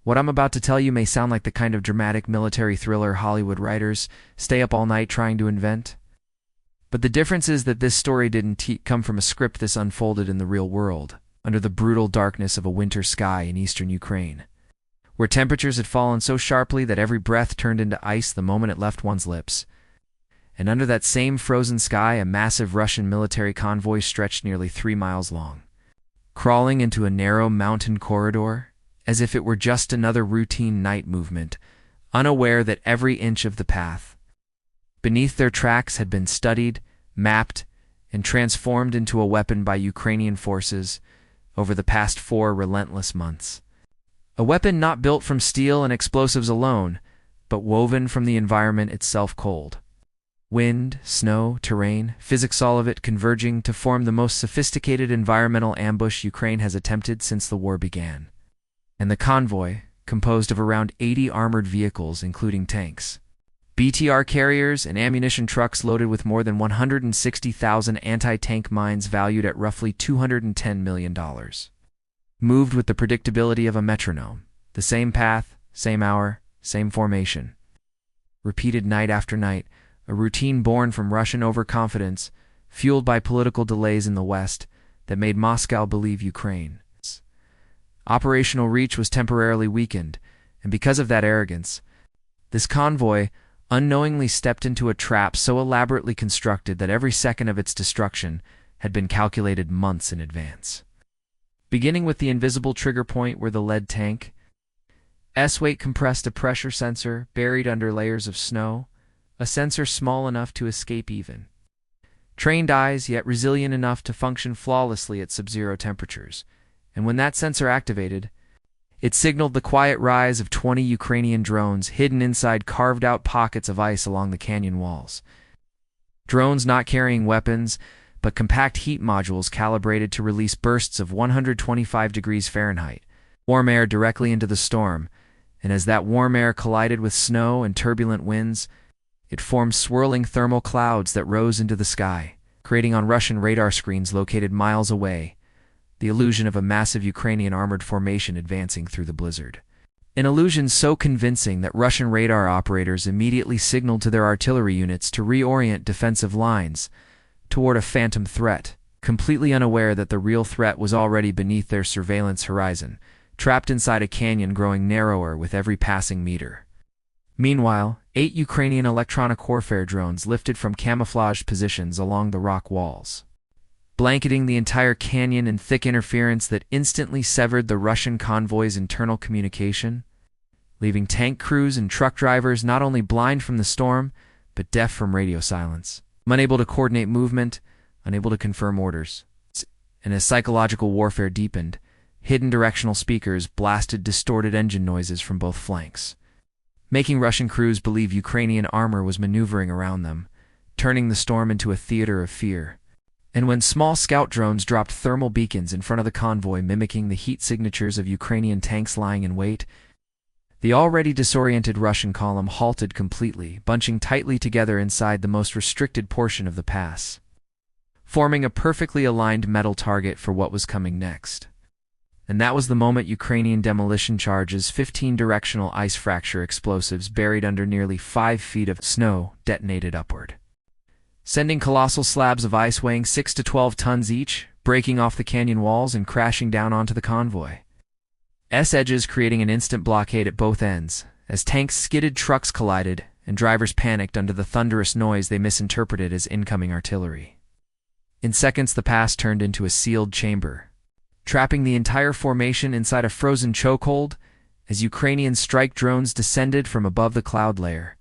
What I'm about to tell you may sound like the kind of dramatic military thriller Hollywood writers stay up all night trying to invent. But the difference is that this story didn't come from a script this unfolded in the real world, under the brutal darkness of a winter sky in eastern Ukraine, where temperatures had fallen so sharply that every breath turned into ice the moment it left one's lips. And under that same frozen sky, a massive Russian military convoy stretched nearly 3 miles long, crawling into a narrow mountain corridor, as if it were just another routine night movement, unaware that every inch of the path beneath their tracks had been studied, mapped, and transformed into a weapon by Ukrainian forces over the past 4 relentless months. A weapon not built from steel and explosives alone, but woven from the environment itself cold. Wind, snow, terrain, physics, all of it converging to form the most sophisticated environmental ambush Ukraine has attempted since the war began. And the convoy, composed of around 80 armored vehicles including tanks, BTR carriers, and ammunition trucks loaded with more than 160,000 anti-tank mines valued at roughly $210 million. Moved with the predictability of a metronome, the same path, same hour, same formation. Repeated night after night, a routine born from Russian overconfidence, fueled by political delays in the West that made Moscow believe Ukraine's operational reach was temporarily weakened, and because of that arrogance, this convoy unknowingly stepped into a trap so elaborately constructed that every second of its destruction had been calculated months in advance. Beginning with the invisible trigger point where the lead tank's weight compressed a pressure sensor buried under layers of snow, a sensor small enough to escape even trained eyes, yet resilient enough to function flawlessly at sub-zero temperatures. And when that sensor activated, it signaled the quiet rise of 20 Ukrainian drones hidden inside carved-out pockets of ice along the canyon walls. Drones not carrying weapons, but compact heat modules calibrated to release bursts of 125 degrees Fahrenheit, warm air directly into the storm, and as that warm air collided with snow and turbulent winds, it formed swirling thermal clouds that rose into the sky, creating on Russian radar screens located miles away the illusion of a massive Ukrainian armored formation advancing through the blizzard. An illusion so convincing that Russian radar operators immediately signaled to their artillery units to reorient defensive lines toward a phantom threat, completely unaware that the real threat was already beneath their surveillance horizon, trapped inside a canyon growing narrower with every passing meter. Meanwhile, 8 Ukrainian electronic warfare drones lifted from camouflaged positions along the rock walls, blanketing the entire canyon in thick interference that instantly severed the Russian convoy's internal communication, leaving tank crews and truck drivers not only blind from the storm, but deaf from radio silence, unable to coordinate movement, unable to confirm orders. And as psychological warfare deepened, hidden directional speakers blasted distorted engine noises from both flanks, making Russian crews believe Ukrainian armor was maneuvering around them, turning the storm into a theater of fear. And when small scout drones dropped thermal beacons in front of the convoy mimicking the heat signatures of Ukrainian tanks lying in wait, the already disoriented Russian column halted completely, bunching tightly together inside the most restricted portion of the pass, forming a perfectly aligned metal target for what was coming next. And that was the moment Ukrainian demolition charges, 15 directional ice fracture explosives buried under nearly 5 feet of snow, detonated upward, sending colossal slabs of ice weighing 6 to 12 tons each, breaking off the canyon walls and crashing down onto the convoy's edges, creating an instant blockade at both ends, as tanks skidded, trucks collided, and drivers panicked under the thunderous noise they misinterpreted as incoming artillery. In seconds, the pass turned into a sealed chamber, trapping the entire formation inside a frozen chokehold as Ukrainian strike drones descended from above the cloud layer,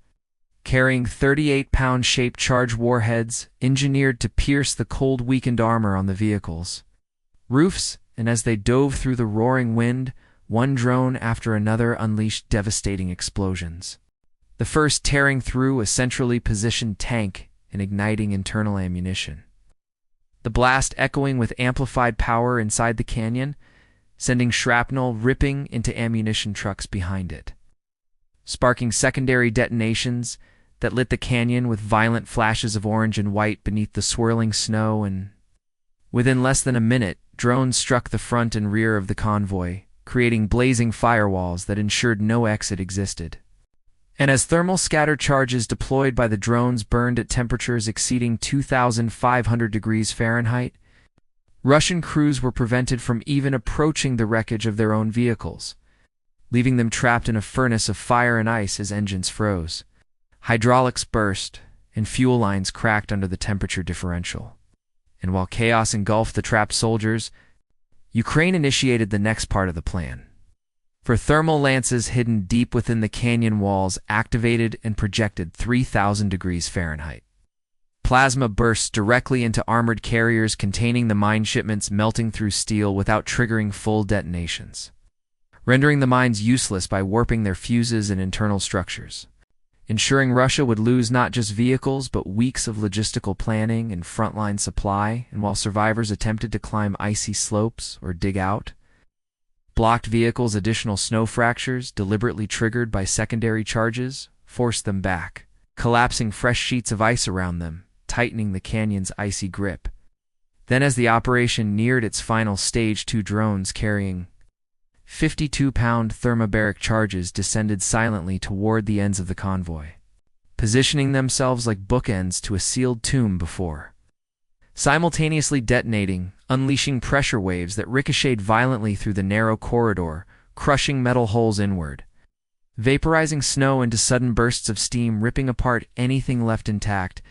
carrying 38-pound shaped charge warheads engineered to pierce the cold, weakened armor on the vehicles' roofs, and as they dove through the roaring wind, one drone after another unleashed devastating explosions, the first tearing through a centrally positioned tank and igniting internal ammunition, the blast echoing with amplified power inside the canyon, sending shrapnel ripping into ammunition trucks behind it, sparking secondary detonations that lit the canyon with violent flashes of orange and white beneath the swirling snow. And within less than a minute, drones struck the front and rear of the convoy, creating blazing firewalls that ensured no exit existed. And as thermal scatter charges deployed by the drones burned at temperatures exceeding 2,500 degrees Fahrenheit, Russian crews were prevented from even approaching the wreckage of their own vehicles, leaving them trapped in a furnace of fire and ice as engines froze. Hydraulics burst, and fuel lines cracked under the temperature differential. And while chaos engulfed the trapped soldiers, Ukraine initiated the next part of the plan. For thermal lances hidden deep within the canyon walls activated and projected 3,000 degrees Fahrenheit. Plasma bursts directly into armored carriers containing the mine shipments, melting through steel without triggering full detonations, rendering the mines useless by warping their fuses and internal structures, ensuring Russia would lose not just vehicles but weeks of logistical planning and frontline supply. And while survivors attempted to climb icy slopes or dig out, blocked vehicles' additional snow fractures, deliberately triggered by secondary charges, forced them back, collapsing fresh sheets of ice around them, tightening the canyon's icy grip. Then as the operation neared its final stage, 2 drones carrying 52-pound thermobaric charges descended silently toward the ends of the convoy, positioning themselves like bookends to a sealed tomb before simultaneously detonating, unleashing pressure waves that ricocheted violently through the narrow corridor, crushing metal holes inward, vaporizing snow into sudden bursts of steam, ripping apart anything left intact.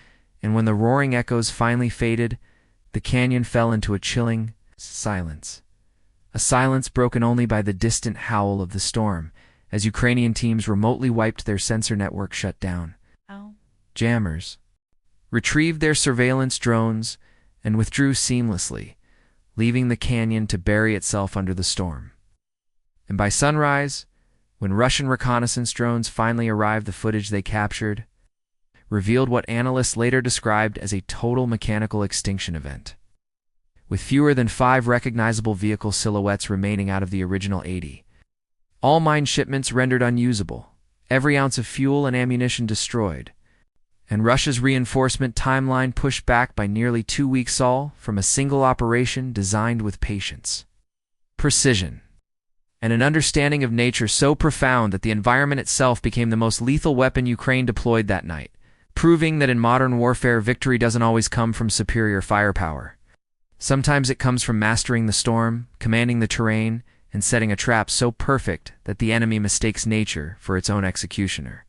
And when the roaring echoes finally faded, the canyon fell into a chilling silence. A silence broken only by the distant howl of the storm, as Ukrainian teams remotely wiped their sensor network shut down. Jammers retrieved their surveillance drones and withdrew seamlessly, leaving the canyon to bury itself under the storm. And by sunrise, when Russian reconnaissance drones finally arrived, the footage they captured revealed what analysts later described as a total mechanical extinction event, with fewer than 5 recognizable vehicle silhouettes remaining out of the original 80. All mine shipments rendered unusable, every ounce of fuel and ammunition destroyed, and Russia's reinforcement timeline pushed back by nearly 2 weeks, all from a single operation designed with patience, precision, and an understanding of nature so profound that the environment itself became the most lethal weapon Ukraine deployed that night, proving that in modern warfare victory doesn't always come from superior firepower. Sometimes it comes from mastering the storm, commanding the terrain, and setting a trap so perfect that the enemy mistakes nature for its own executioner.